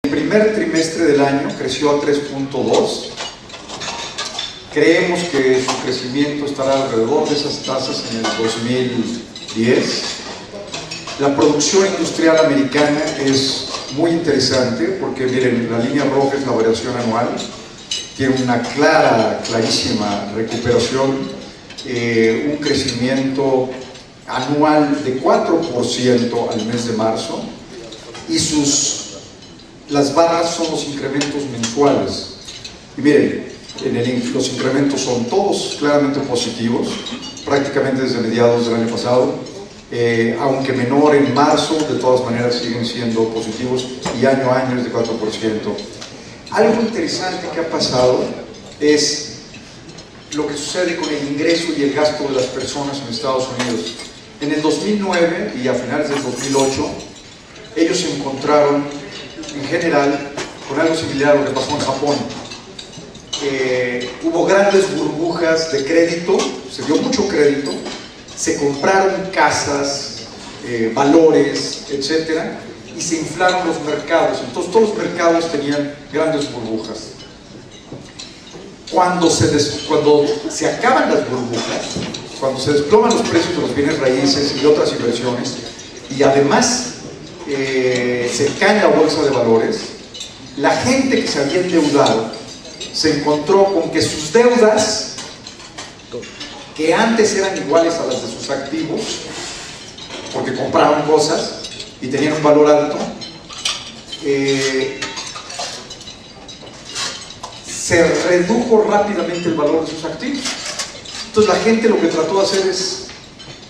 El primer trimestre del año creció a 3.2. Creemos que su crecimiento estará alrededor de esas tasas en el 2010. La producción industrial americana es muy interesante porque, miren, la línea roja es la variación anual, tiene una clarísima recuperación, un crecimiento anual de 4% al mes de marzo, y las barras son los incrementos mensuales. Y miren, los incrementos son todos claramente positivos, prácticamente desde mediados del año pasado, aunque menor en marzo, de todas maneras siguen siendo positivos, y año a año es de 4%. Algo interesante que ha pasado es lo que sucede con el ingreso y el gasto de las personas en Estados Unidos. En el 2009 y a finales del 2008, ellos se encontraron en general con algo similar a lo que pasó en Japón. Hubo grandes burbujas de crédito, se dio mucho crédito, se compraron casas, valores, etcétera, y se inflaron los mercados. Entonces todos los mercados tenían grandes burbujas. Cuando se acaban las burbujas, cuando se desploman los precios de los bienes raíces y otras inversiones, y además se cae la bolsa de valores, la gente que se había endeudado se encontró con que sus deudas, que antes eran iguales a las de sus activos, porque compraban cosas y tenían un valor alto, se redujo rápidamente el valor de sus activos. Entonces la gente lo que trató de hacer es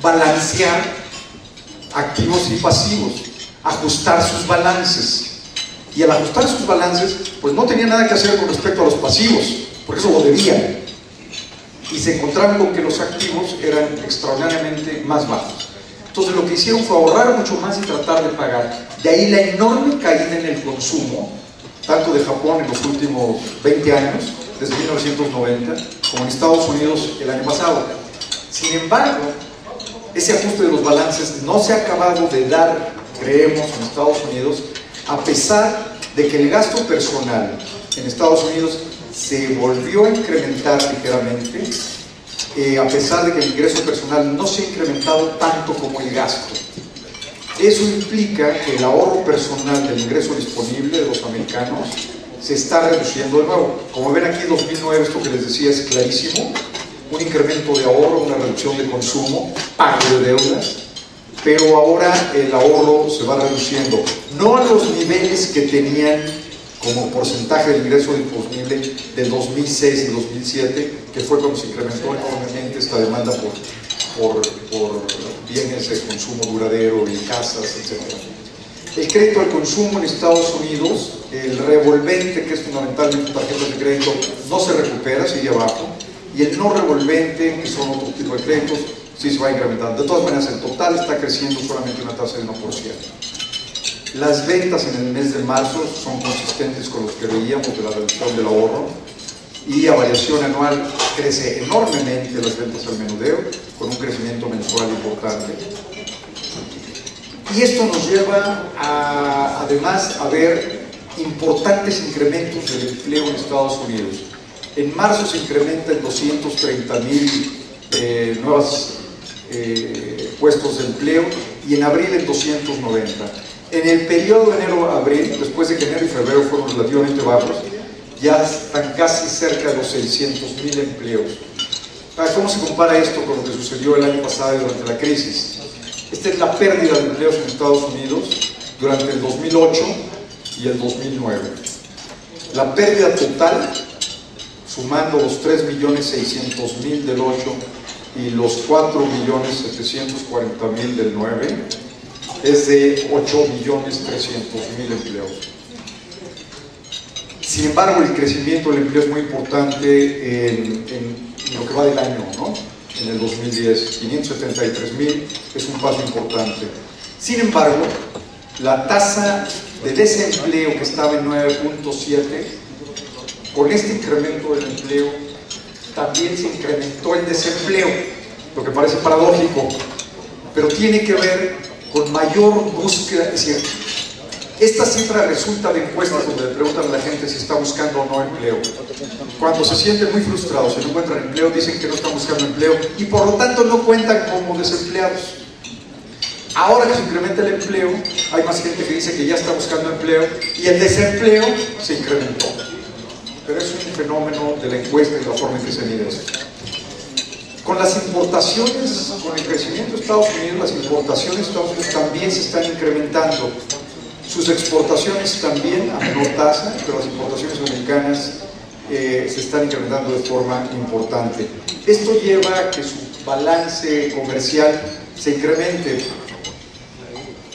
balancear activos y pasivos, ajustar sus balances. Y al ajustar sus balances, pues no tenía nada que hacer con respecto a los pasivos, porque eso lo debían. Y se encontraron con que los activos eran extraordinariamente más bajos. Entonces lo que hicieron fue ahorrar mucho más y tratar de pagar. De ahí la enorme caída en el consumo, tanto de Japón en los últimos 20 años, desde 1990, como en Estados Unidos el año pasado. Sin embargo, ese ajuste de los balances no se ha acabado de dar, creemos, en Estados Unidos, a pesar de que el gasto personal en Estados Unidos se volvió a incrementar ligeramente, a pesar de que el ingreso personal no se ha incrementado tanto como el gasto. Eso implica que el ahorro personal del ingreso disponible de los americanos se está reduciendo de nuevo. Como ven aquí, 2009, esto que les decía es clarísimo, un incremento de ahorro, una reducción de consumo, pago de deudas, pero ahora el ahorro se va reduciendo, no a los niveles que tenían como porcentaje del ingreso disponible del 2006 y 2007, que fue cuando se incrementó enormemente esta demanda por bienes de consumo duradero y casas, etc. El crédito al consumo en Estados Unidos, el revolvente, que es fundamentalmente tarjetas de crédito, no se recupera, sigue abajo, y el no revolvente, que son otro tipo de créditos, sí se va incrementando. De todas maneras, el total está creciendo solamente una tasa de 1%. Las ventas en el mes de marzo son consistentes con los que veíamos de la reducción del ahorro, y a variación anual crece enormemente las ventas al menudeo, con un crecimiento mensual importante. Y esto nos lleva además a ver importantes incrementos del empleo en Estados Unidos. En marzo se incrementa en 230,000 nuevos puestos de empleo, y en abril en 290. En el periodo de enero-abril, después de que enero y febrero fueron relativamente bajos, ya están casi cerca de los 600,000 empleos. ¿Cómo se compara esto con lo que sucedió el año pasado y durante la crisis? Esta es la pérdida de empleos en Estados Unidos durante el 2008 y el 2009. La pérdida total, sumando los 3.600.000 del 8 y los 4.740.000 del 9, es de 8.300.000 empleos. Sin embargo, el crecimiento del empleo es muy importante en lo que va del año, ¿no? En el 2010, 573.000 es un paso importante. Sin embargo, la tasa de desempleo, que estaba en 9.7, con este incremento del empleo también se incrementó el desempleo, lo que parece paradójico, pero tiene que ver con mayor búsqueda. Es decir, Esta cifra resulta de encuestas donde le preguntan a la gente si está buscando o no empleo. Cuando se sienten muy frustrados, si no encuentran empleo, dicen que no están buscando empleo y por lo tanto no cuentan como desempleados. Ahora que se incrementa el empleo, hay más gente que dice que ya está buscando empleo y el desempleo se incrementó. Pero es un fenómeno de la encuesta y la forma en que se mide eso. Con las importaciones, con el crecimiento de Estados Unidos, las importaciones de Estados Unidos también se están incrementando. Sus exportaciones también a menor tasa, pero las importaciones americanas se están incrementando de forma importante. Esto lleva a que su balance comercial se incremente.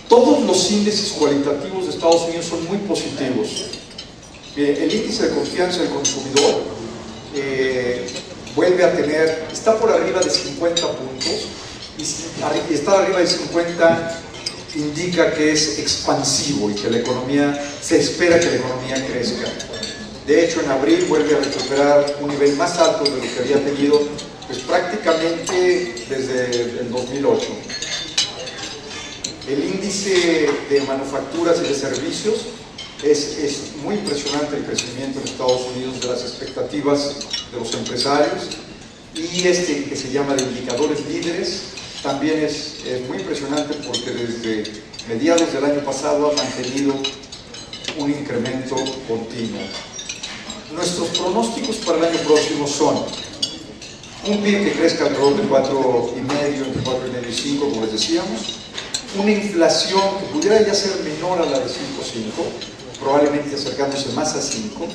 Todos los índices cualitativos de Estados Unidos son muy positivos. El índice de confianza del consumidor vuelve a tener, está por arriba de 50 puntos y estar arriba de 50 indica que es expansivo y que la economía, se espera que la economía crezca. De hecho, en abril vuelve a recuperar un nivel más alto de lo que había tenido pues, prácticamente desde el 2008. El índice de manufacturas y de servicios es muy impresionante el crecimiento en Estados Unidos de las expectativas de los empresarios, y este que se llama de indicadores líderes también es muy impresionante porque desde mediados del año pasado ha mantenido un incremento continuo. Nuestros pronósticos para el año próximo son un PIB que crezca alrededor de 4,5, entre 4,5 y 5, como les decíamos, una inflación que pudiera ya ser menor a la de 5,5, probablemente acercándose más a 5,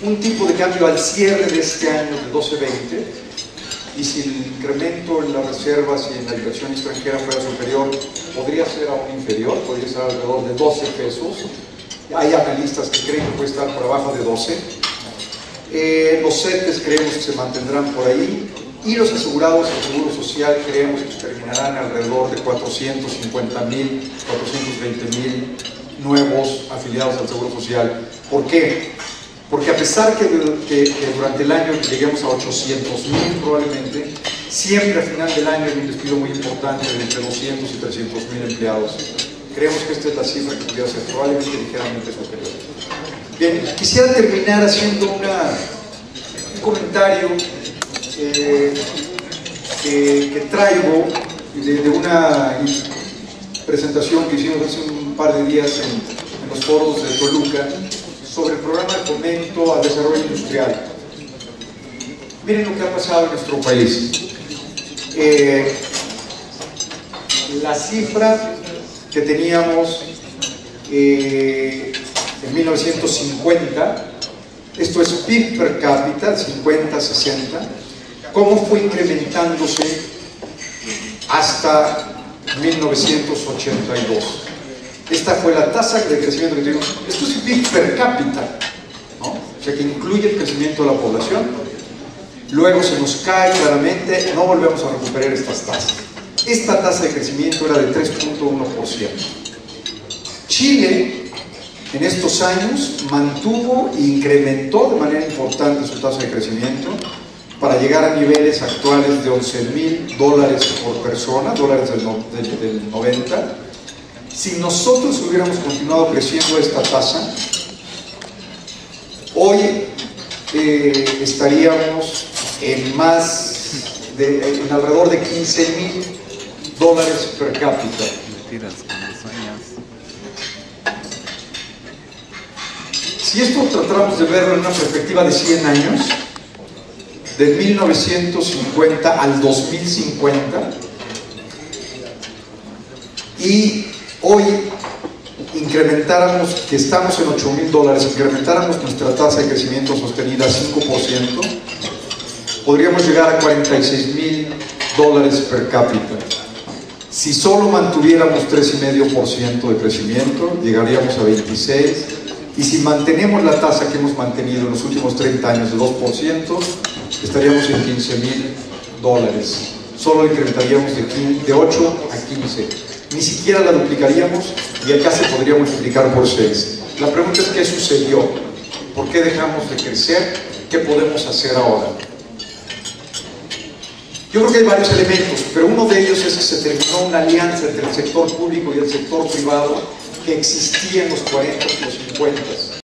un tipo de cambio al cierre de este año de 12.20, y si el incremento en las reservas y en la inversión extranjera fuera superior, podría ser aún inferior, podría ser alrededor de 12 pesos. Hay analistas que creen que puede estar por abajo de 12. Los CETES creemos que se mantendrán por ahí, y los asegurados del Seguro Social creemos que terminarán alrededor de 450,000, 420,000 nuevos afiliados al Seguro Social. ¿Por qué? Porque a pesar que durante el año lleguemos a 800,000 probablemente, siempre al final del año hay un despido muy importante de entre 200 y 300,000 empleados. Creemos que esta es la cifra que pudiera ser probablemente ligeramente superior. Bien, quisiera terminar haciendo un comentario que traigo de una presentación que hicimos hace un par de días en los foros de Toluca sobre el programa de fomento al desarrollo industrial. Miren lo que ha pasado en nuestro país. La cifra que teníamos en 1950, esto es PIB per cápita, 50-60, cómo fue incrementándose hasta 1982. Esta fue la tasa de crecimiento que tuvimos. Esto es PIB per cápita, ¿no? O sea que incluye el crecimiento de la población. Luego se nos cae claramente, no volvemos a recuperar estas tasas. Esta tasa de crecimiento era de 3,1%. Chile, en estos años, mantuvo e incrementó de manera importante su tasa de crecimiento para llegar a niveles actuales de $11,000 por persona, dólares del 90. Si nosotros hubiéramos continuado creciendo esta tasa, hoy estaríamos en alrededor de $15,000 per cápita. Si esto tratamos de verlo en una perspectiva de 100 años, de 1950 al 2050, y hoy incrementáramos, que estamos en $8,000, incrementáramos nuestra tasa de crecimiento sostenida a 5%, podríamos llegar a $46,000 per cápita. Si solo mantuviéramos 3,5% de crecimiento, llegaríamos a 26, y si mantenemos la tasa que hemos mantenido en los últimos 30 años de 2%, estaríamos en $15,000. Solo incrementaríamos de 8 a 15. Ni siquiera la duplicaríamos, y acá se podría multiplicar por 6. La pregunta es: ¿qué sucedió? ¿Por qué dejamos de crecer? ¿Qué podemos hacer ahora? Yo creo que hay varios elementos, pero uno de ellos es que se terminó una alianza entre el sector público y el sector privado que existía en los 40 y los 50.